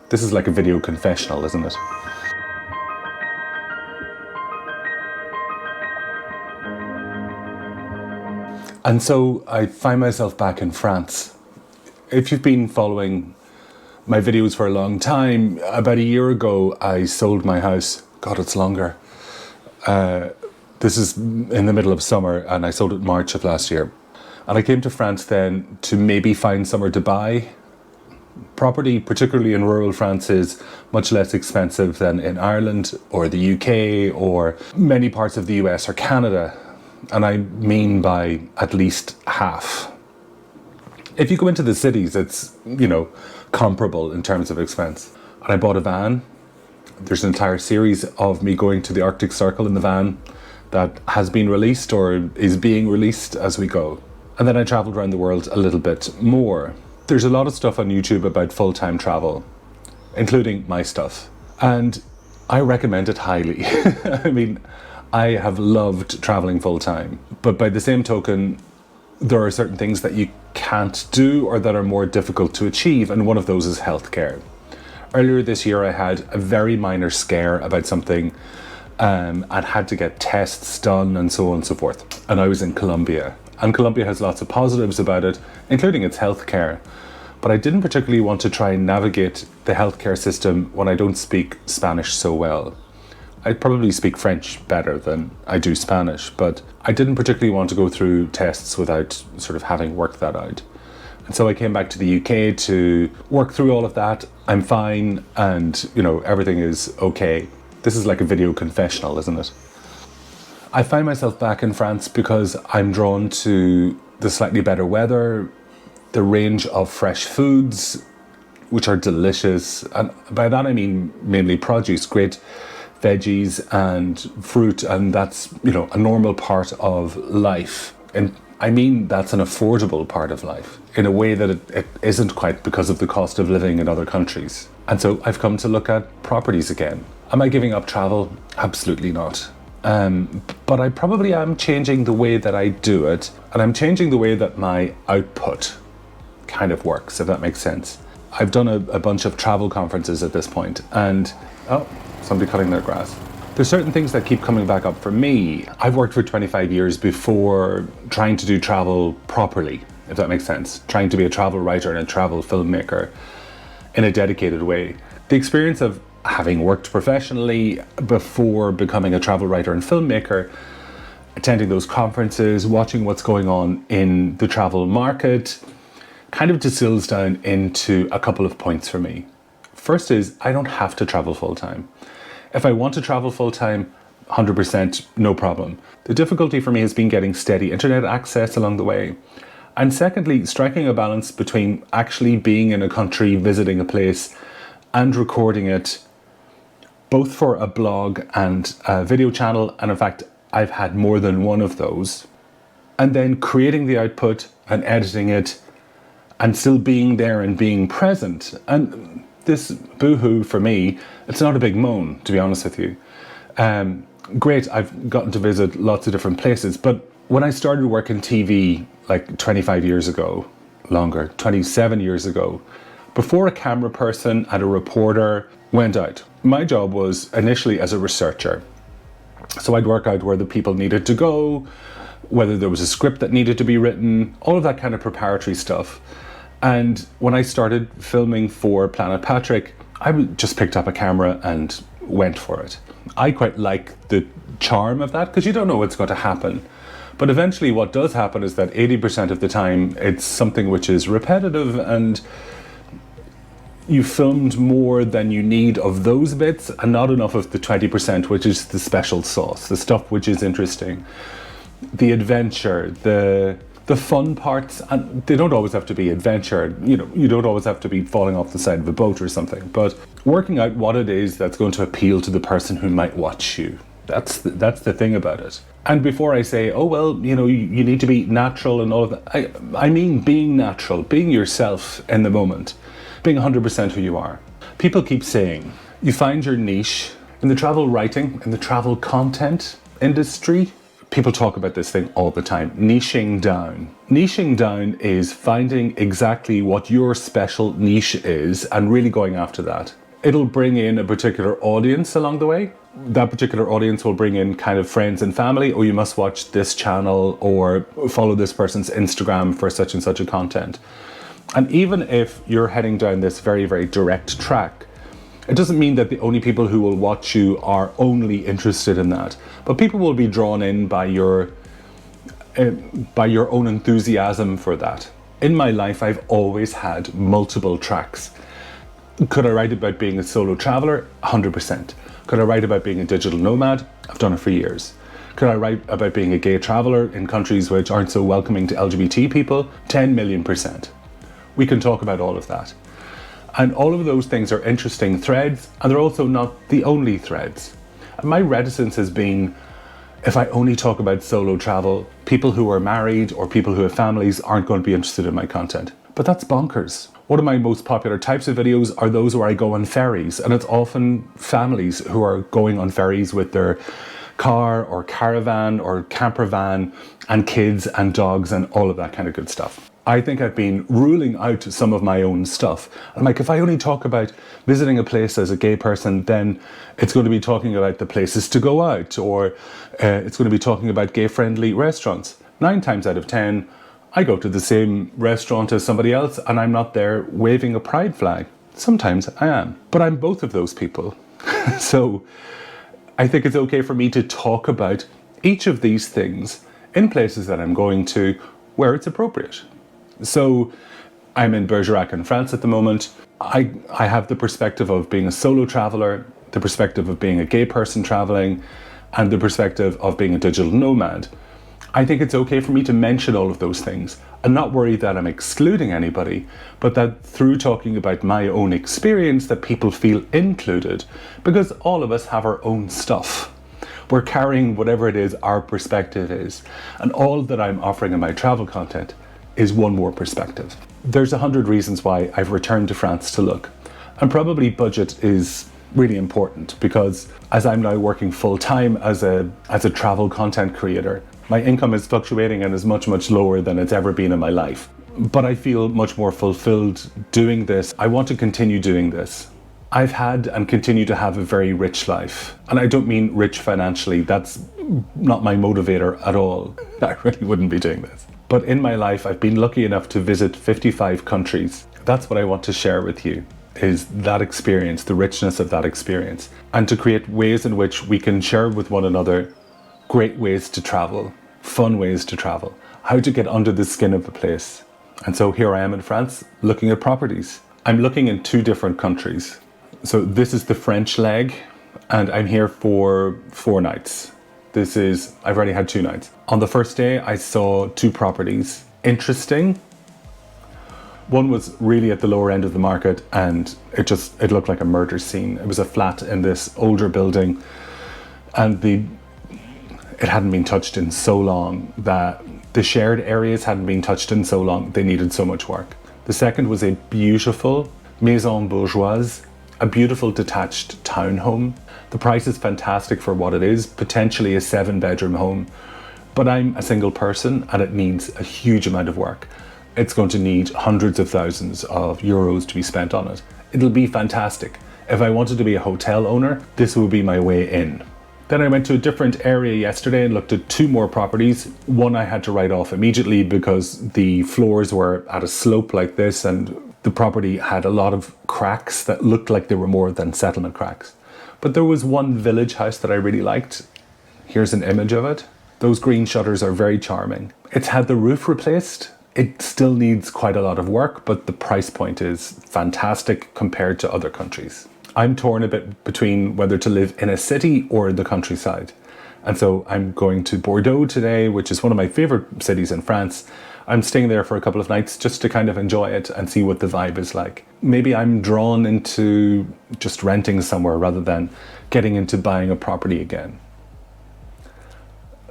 This is like a video confessional, isn't it? And so I find myself back in France. If you've been following my videos for a long time, about a year ago I sold my house. God, it's longer. This is in the middle of summer and I sold it in March of last year. And I came to France then to maybe find somewhere to buy. Property, particularly in rural France, is much less expensive than in Ireland or the UK or many parts of the US or Canada. And I mean by at least half. If you go into the cities, it's, comparable in terms of expense. And I bought a van. There's an entire series of me going to the Arctic Circle in the van that has been released or is being released as we go. And then I traveled around the world a little bit more. There's a lot of stuff on YouTube about full-time travel, including my stuff. And I recommend it highly. I mean, I have loved traveling full-time. But by the same token, there are certain things that you can't do or that are more difficult to achieve. And one of those is healthcare. Earlier this year, I had a very minor scare about something and had to get tests done and so on and so forth. And I was in Colombia. And Colombia has lots of positives about it, including its healthcare. But I didn't particularly want to try and navigate the healthcare system when I don't speak Spanish so well. I probably speak French better than I do Spanish, but I didn't particularly want to go through tests without sort of having worked that out. And so I came back to the UK to work through all of that. I'm fine and, everything is okay. This is like a video confessional, isn't it? I find myself back in France because I'm drawn to the slightly better weather, the range of fresh foods, which are delicious. And by that I mean mainly produce, great veggies and fruit. And that's, a normal part of life. And I mean, that's an affordable part of life in a way that it isn't quite because of the cost of living in other countries. And so I've come to look at properties again. Am I giving up travel? Absolutely not. But I probably am changing the way that I do it, and I'm changing the way that my output kind of works, if that makes sense. I've done a bunch of travel conferences at this point, and somebody cutting their grass. There's certain things that keep coming back up for me. I've worked for 25 years before trying to do travel properly, if that makes sense. Trying to be a travel writer and a travel filmmaker in a dedicated way. The experience of having worked professionally before becoming a travel writer and filmmaker, attending those conferences, watching what's going on in the travel market, kind of distills down into a couple of points for me. First is, I don't have to travel full-time. If I want to travel full-time, 100%, no problem. The difficulty for me has been getting steady internet access along the way. And secondly, striking a balance between actually being in a country, visiting a place, and recording it, both for a blog and a video channel. And in fact, I've had more than one of those. And then creating the output and editing it and still being there and being present. And this boohoo for me, it's not a big moan, to be honest with you. Great, I've gotten to visit lots of different places, but when I started working TV like 25 years ago, longer, 27 years ago, before a camera person and a reporter went out, my job was initially as a researcher. So I'd work out where the people needed to go, whether there was a script that needed to be written, all of that kind of preparatory stuff. And when I started filming for Planet Patrick, I just picked up a camera and went for it. I quite like the charm of that because you don't know what's going to happen. But eventually what does happen is that 80% of the time it's something which is repetitive and you filmed more than you need of those bits and not enough of the 20%, which is the special sauce, the stuff which is interesting, the adventure, the fun parts. And they don't always have to be adventure. You don't always have to be falling off the side of a boat or something, but working out what it is that's going to appeal to the person who might watch you. That's the thing about it. And before I say, oh, well, you need to be natural and all of that, I mean being natural, being yourself in the moment, being 100% who you are. People keep saying, you find your niche in the travel writing, in the travel content industry. People talk about this thing all the time, niching down. Niching down is finding exactly what your special niche is and really going after that. It'll bring in a particular audience along the way. That particular audience will bring in kind of friends and family, or you must watch this channel or follow this person's Instagram for such and such a content. And even if you're heading down this very, very direct track, it doesn't mean that the only people who will watch you are only interested in that, but people will be drawn in by your own enthusiasm for that. In my life, I've always had multiple tracks. Could I write about being a solo traveler? 100%. Could I write about being a digital nomad? I've done it for years. Could I write about being a gay traveler in countries which aren't so welcoming to LGBT people? 10 million %. We can talk about all of that. And all of those things are interesting threads, and they're also not the only threads. And my reticence has been, if I only talk about solo travel, people who are married or people who have families aren't going to be interested in my content. But that's bonkers. One of my most popular types of videos are those where I go on ferries, and it's often families who are going on ferries with their car or caravan or camper van and kids and dogs and all of that kind of good stuff. I think I've been ruling out some of my own stuff. I'm like, if I only talk about visiting a place as a gay person, then it's going to be talking about the places to go out, or it's going to be talking about gay-friendly restaurants. 9 times out of 10, I go to the same restaurant as somebody else and I'm not there waving a pride flag. Sometimes I am, but I'm both of those people. So I think it's okay for me to talk about each of these things in places that I'm going to where it's appropriate. So I'm in Bergerac in France at the moment. I have the perspective of being a solo traveler, the perspective of being a gay person traveling, and the perspective of being a digital nomad. I think it's okay for me to mention all of those things and not worry that I'm excluding anybody, but that through talking about my own experience that people feel included, because all of us have our own stuff. We're carrying whatever it is our perspective is, and all that I'm offering in my travel content is one more perspective. There's 100 reasons why I've returned to France to look, and probably budget is really important, because as I'm now working full-time as a travel content creator, my income is fluctuating and is much, much lower than it's ever been in my life. But I feel much more fulfilled doing this. I want to continue doing this. I've had and continue to have a very rich life. And I don't mean rich financially. That's not my motivator at all. I really wouldn't be doing this. But in my life, I've been lucky enough to visit 55 countries. That's what I want to share with you, is that experience, the richness of that experience, and to create ways in which we can share with one another great ways to travel, fun ways to travel, how to get under the skin of a place. And so here I am in France looking at properties. I'm looking in 2 different countries. So this is the French leg, and I'm here for 4 nights. I've already had 2 nights. On the first day, I saw 2 properties. Interesting. One was really at the lower end of the market, and it looked like a murder scene. It was a flat in this older building, and it hadn't been touched in so long that the shared areas hadn't been touched in so long. They needed so much work. The second was a beautiful maison bourgeoise, a beautiful detached townhome. The price is fantastic for what it is, potentially a 7-bedroom home, but I'm a single person and it needs a huge amount of work. It's going to need hundreds of thousands of euros to be spent on it. It'll be fantastic. If I wanted to be a hotel owner, this would be my way in. Then I went to a different area yesterday and looked at 2 more properties. One I had to write off immediately because the floors were at a slope like this and the property had a lot of cracks that looked like they were more than settlement cracks. But there was one village house that I really liked. Here's an image of it. Those green shutters are very charming. It's had the roof replaced. It still needs quite a lot of work, but the price point is fantastic compared to other countries. I'm torn a bit between whether to live in a city or the countryside. And so I'm going to Bordeaux today, which is one of my favorite cities in France. I'm staying there for a couple of nights just to kind of enjoy it and see what the vibe is like. Maybe I'm drawn into just renting somewhere rather than getting into buying a property again.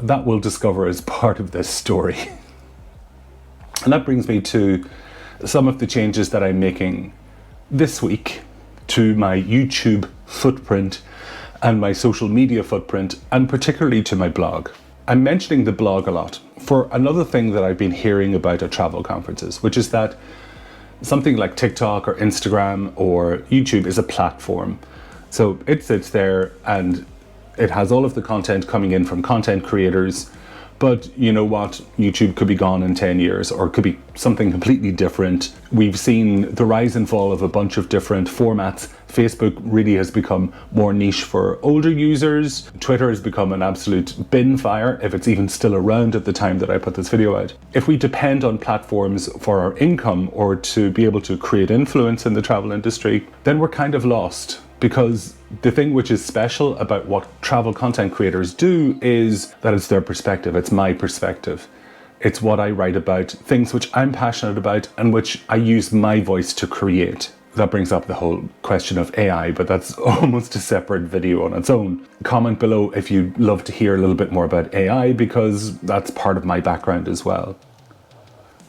That we'll discover as part of this story. And that brings me to some of the changes that I'm making this week to my YouTube footprint and my social media footprint, and particularly to my blog. I'm mentioning the blog a lot for another thing that I've been hearing about at travel conferences, which is that something like TikTok or Instagram or YouTube is a platform. So it sits there and it has all of the content coming in from content creators. But you know what? YouTube could be gone in 10 years or it could be something completely different. We've seen the rise and fall of a bunch of different formats. Facebook really has become more niche for older users. Twitter has become an absolute bin fire, if it's even still around at the time that I put this video out. If we depend on platforms for our income or to be able to create influence in the travel industry, then we're kind of lost. Because the thing which is special about what travel content creators do is that it's their perspective, it's my perspective. It's what I write about, things which I'm passionate about and which I use my voice to create. That brings up the whole question of AI, but that's almost a separate video on its own. Comment below if you'd love to hear a little bit more about AI, because that's part of my background as well.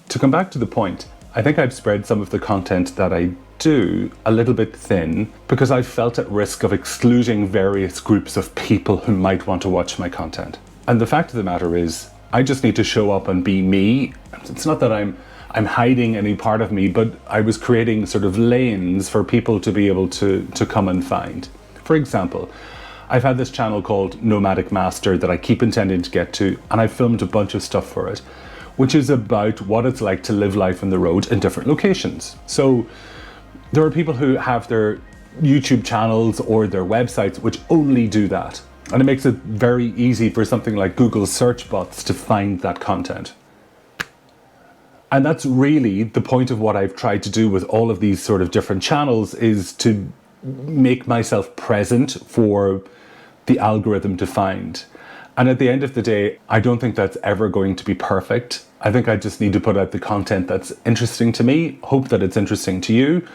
To come back to the point, I think I've spread some of the content that I do a little bit thin because I've felt at risk of excluding various groups of people who might want to watch my content. And the fact of the matter is, I just need to show up and be me. It's not that I'm hiding any part of me, but I was creating sort of lanes for people to be able to come and find. For example, I've had this channel called Nomadic Master that I keep intending to get to, and I filmed a bunch of stuff for it, which is about what it's like to live life on the road in different locations. So there are people who have their YouTube channels or their websites which only do that. And it makes it very easy for something like Google search bots to find that content. And that's really the point of what I've tried to do with all of these sort of different channels, is to make myself present for the algorithm to find. And at the end of the day, I don't think that's ever going to be perfect. I think I just need to put out the content that's interesting to me, hope that it's interesting to you.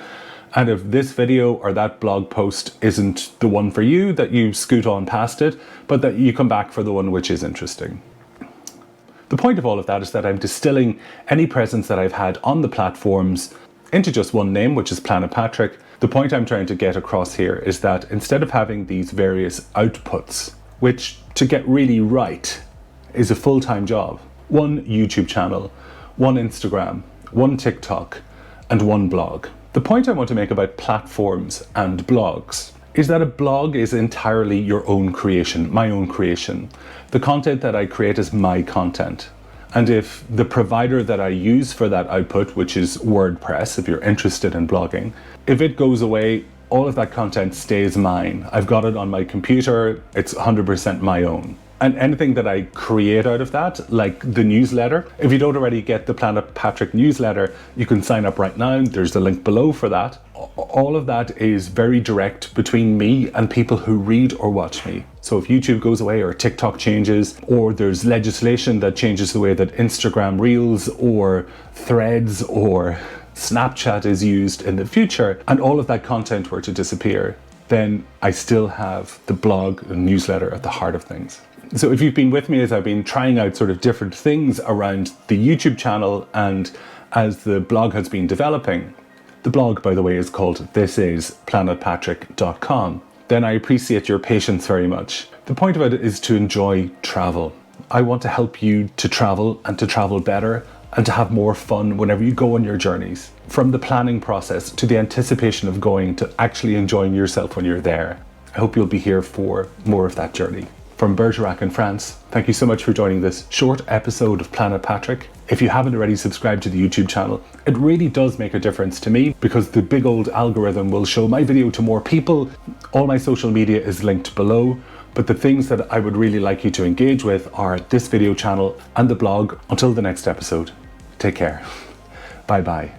And if this video or that blog post isn't the one for you, that you scoot on past it, but that you come back for the one which is interesting. The point of all of that is that I'm distilling any presence that I've had on the platforms into just one name, which is Planet Patrick. The point I'm trying to get across here is that instead of having these various outputs, which to get really right is a full-time job, one YouTube channel, one Instagram, one TikTok, and one blog. The point I want to make about platforms and blogs is that a blog is entirely your own creation, my own creation. The content that I create is my content. And if the provider that I use for that output, which is WordPress, if you're interested in blogging, if it goes away, all of that content stays mine. I've got it on my computer, it's 100% my own. And anything that I create out of that, like the newsletter, if you don't already get the Planet Patrick newsletter, you can sign up right now. There's the link below for that. All of that is very direct between me and people who read or watch me. So if YouTube goes away or TikTok changes, or there's legislation that changes the way that Instagram Reels or Threads or Snapchat is used in the future, and all of that content were to disappear, then I still have the blog and newsletter at the heart of things. So if you've been with me as I've been trying out sort of different things around the YouTube channel and as the blog has been developing, the blog, by the way, is called thisisplanetpatrick.com, then I appreciate your patience very much. The point of it is to enjoy travel. I want to help you to travel and to travel better and to have more fun whenever you go on your journeys. From the planning process to the anticipation of going to actually enjoying yourself when you're there. I hope you'll be here for more of that journey. From Bergerac in France, thank you so much for joining this short episode of Planet Patrick. If you haven't already subscribed to the YouTube channel, it really does make a difference to me because the big old algorithm will show my video to more people. All my social media is linked below, but the things that I would really like you to engage with are this video channel and the blog. Until the next episode, take care. Bye bye.